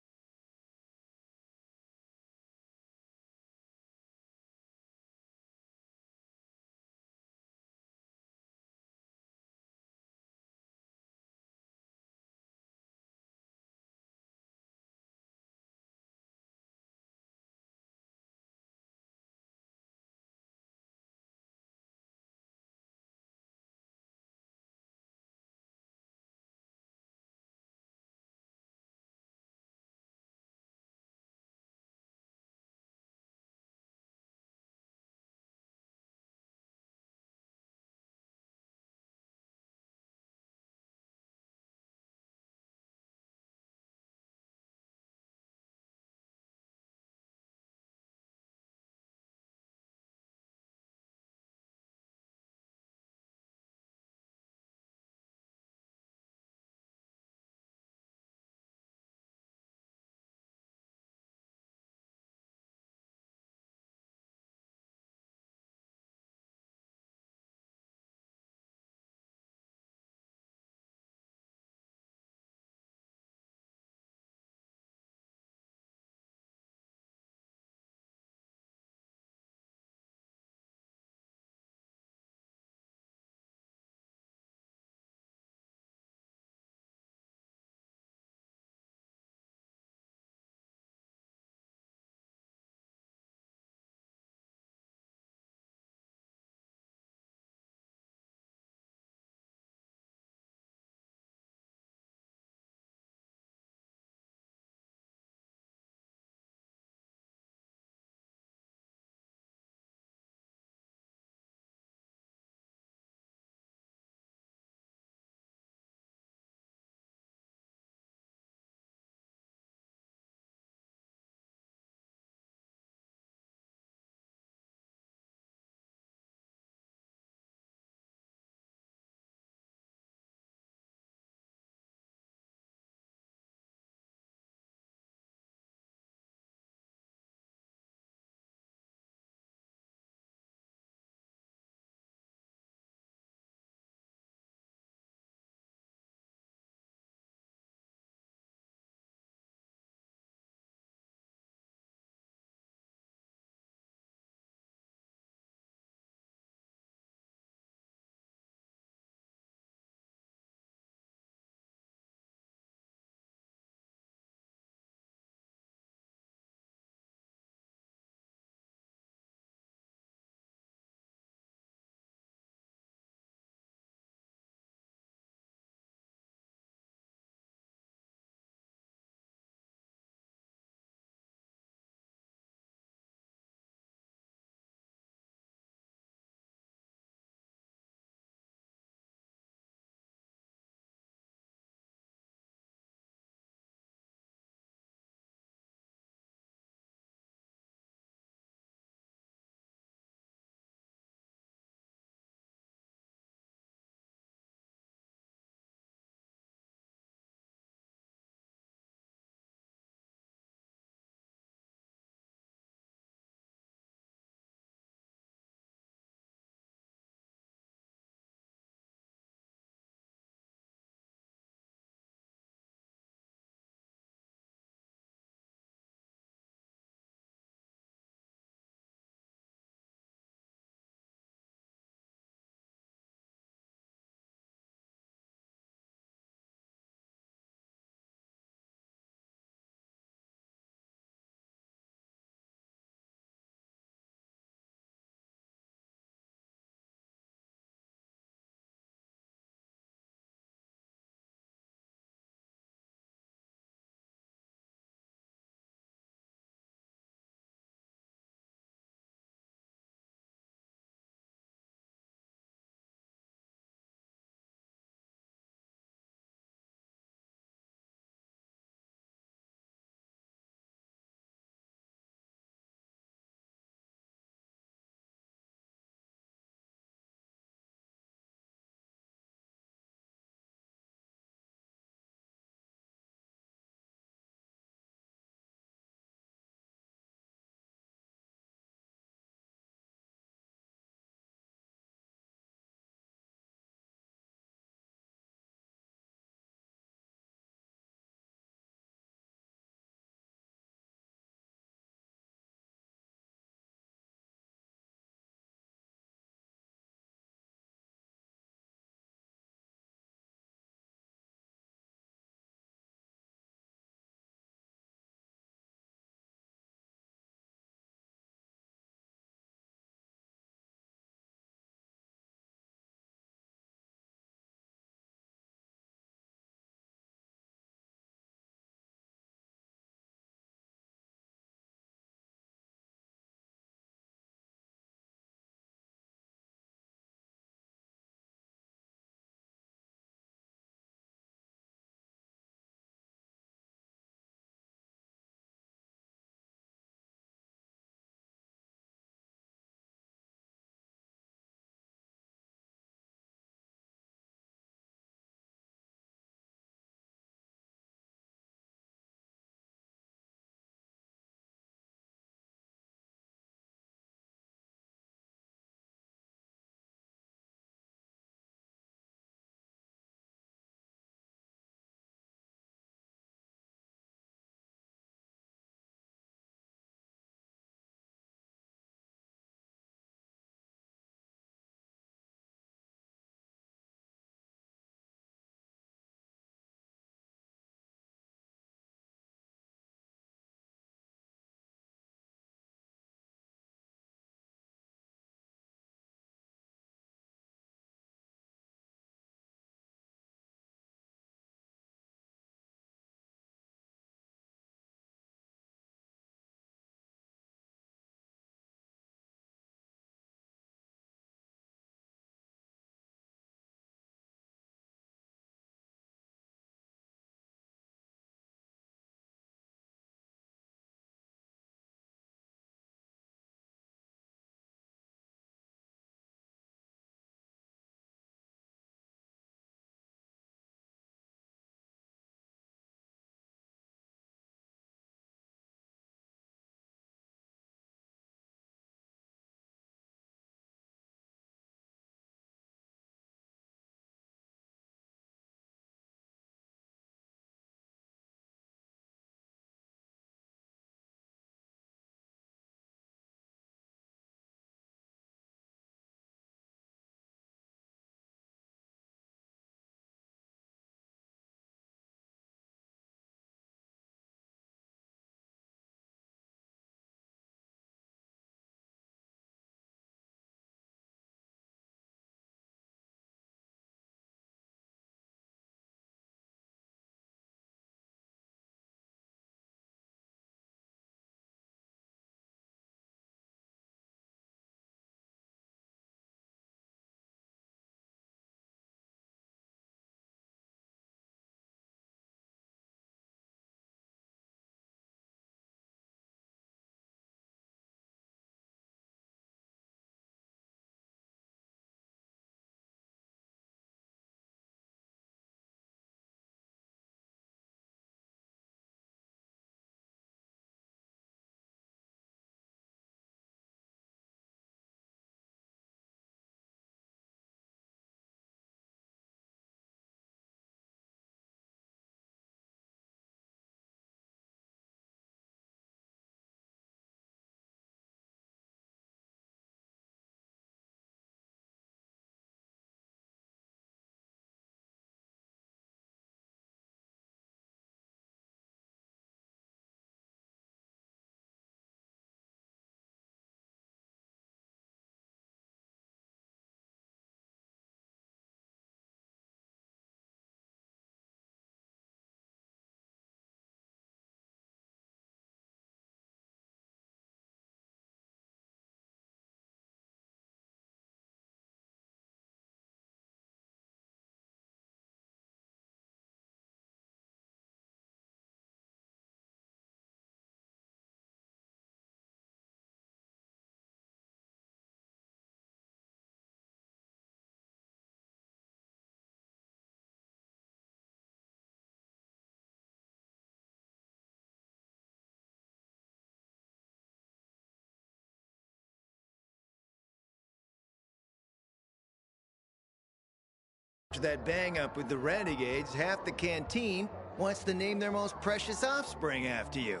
Speaker 2: after that bang-up with the Renegades, half the canteen wants to name their most precious offspring after you.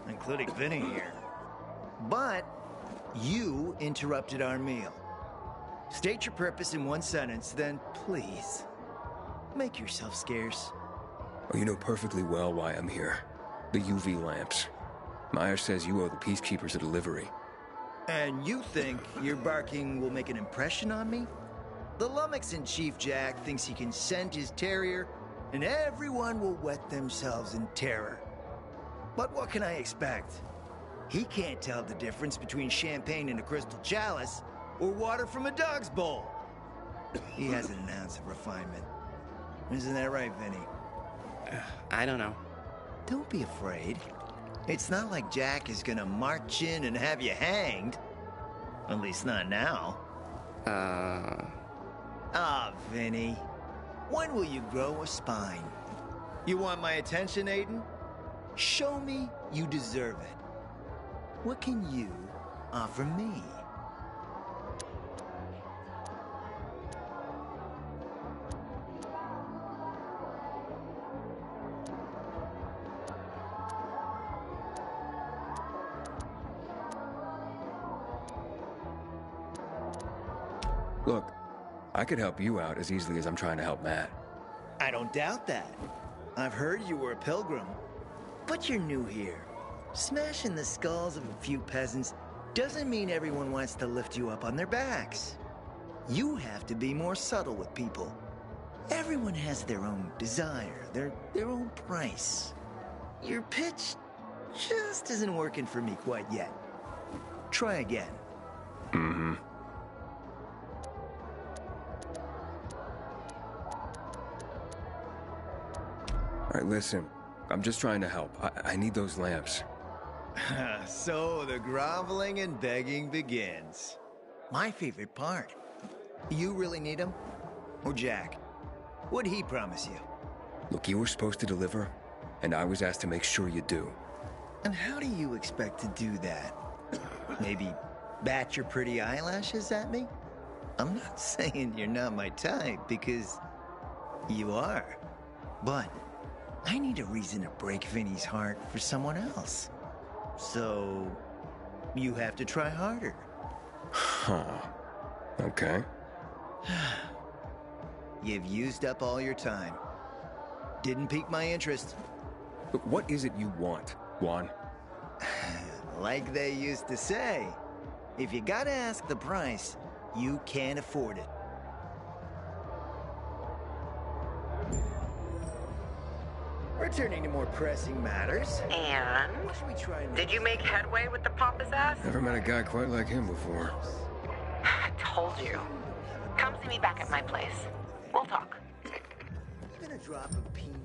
Speaker 2: Including Vinny here. But you interrupted our meal. State your purpose in one sentence, then please, make yourself scarce.
Speaker 5: Oh, you know perfectly well why I'm here. The UV lamps. Meyer says you owe the Peacekeepers a delivery.
Speaker 2: And you think your barking will make an impression on me? The Lummox-in-Chief Jack thinks he can scent his terrier, and everyone will wet themselves in terror. But what can I expect? He can't tell the difference between champagne in a crystal chalice or water from a dog's bowl. He hasn't an ounce of refinement. Isn't that right, Vinny?
Speaker 6: I don't know.
Speaker 2: Don't be afraid. It's not like Jack is gonna march in and have you hanged. At least not now. Vinny. When will you grow a spine? You want my attention, Aiden? Show me you deserve it. What can you offer me?
Speaker 5: Look, I could help you out as easily as I'm trying to help Matt.
Speaker 2: I don't doubt that. I've heard you were a pilgrim. But you're new here. Smashing the skulls of a few peasants doesn't mean everyone wants to lift you up on their backs. You have to be more subtle with people. Everyone has their own desire, their own price. Your pitch just isn't working for me quite yet. Try again.
Speaker 5: Mm-hmm. All right, listen. I'm just trying to help. I need those lamps.
Speaker 2: So the groveling and begging begins. My favorite part. You really need them? Or Jack? What'd he promise you?
Speaker 5: Look, you were supposed to deliver, and I was asked to make sure you do.
Speaker 2: And how do you expect to do that? Maybe bat your pretty eyelashes at me? I'm not saying you're not my type, because you are. But I need a reason to break Vinny's heart for someone else. So, you have to try harder.
Speaker 5: Huh. Okay.
Speaker 2: You've used up all your time. Didn't pique my interest.
Speaker 5: But what is it you want, Juan?
Speaker 2: Like they used to say, if you gotta ask the price, you can't afford it. Returning to more pressing matters.
Speaker 4: And? Did you make headway with the Papa's ass?
Speaker 5: Never met a guy quite like him before.
Speaker 4: I told you. Come see me back at my place. We'll talk.
Speaker 2: Even a drop of Pinot.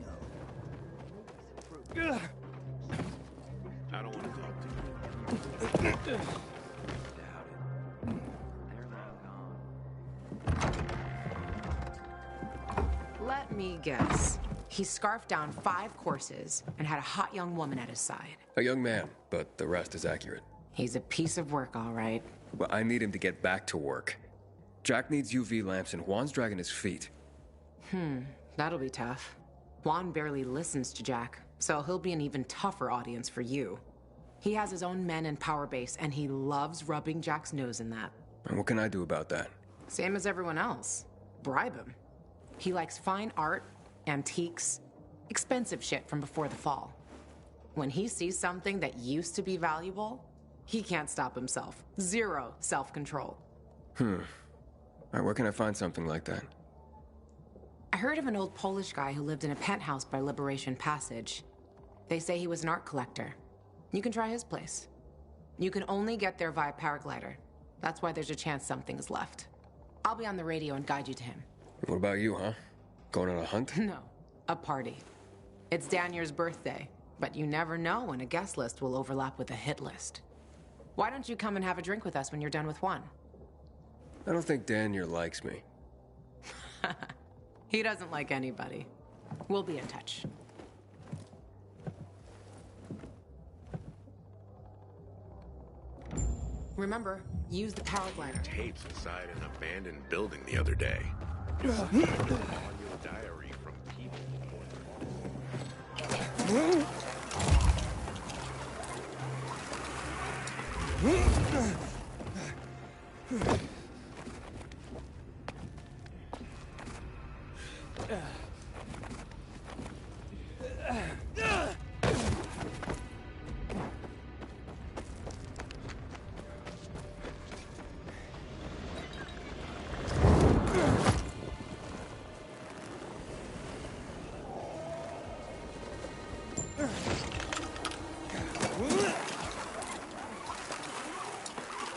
Speaker 21: I don't want to talk to you.
Speaker 4: Let me guess. He scarfed down 5 courses and had a hot young woman at his side.
Speaker 5: A young man, but the rest is accurate.
Speaker 4: He's a piece of work, all right.
Speaker 5: Well, I need him to get back to work. Jack needs UV lamps and Juan's dragging his feet.
Speaker 4: That'll be tough. Juan barely listens to Jack, so he'll be an even tougher audience for you. He has his own men and power base, and he loves rubbing Jack's nose in that.
Speaker 5: And what can I do about that?
Speaker 4: Same as everyone else. Bribe him. He likes fine art, antiques, expensive shit from before the fall. When he sees something that used to be valuable, he can't stop himself. 0 self-control.
Speaker 5: All right, where can I find something like that?
Speaker 4: I heard of an old Polish guy who lived in a penthouse by Liberation Passage. They say he was an art collector. You can try his place. You can only get there via paraglider. That's why there's a chance something is left. I'll be on the radio and guide you to him.
Speaker 5: What about you, huh? Going on a hunt?
Speaker 4: No, a party. It's Danier's birthday, but you never know when a guest list will overlap with a hit list. Why don't you come and have a drink with us when you're done with one?
Speaker 5: I don't think Danier likes me.
Speaker 4: He doesn't like anybody. We'll be in touch. Remember, use the paraglider.
Speaker 21: Tapes inside an abandoned building the other day. On your diary from people.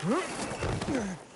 Speaker 12: Huh?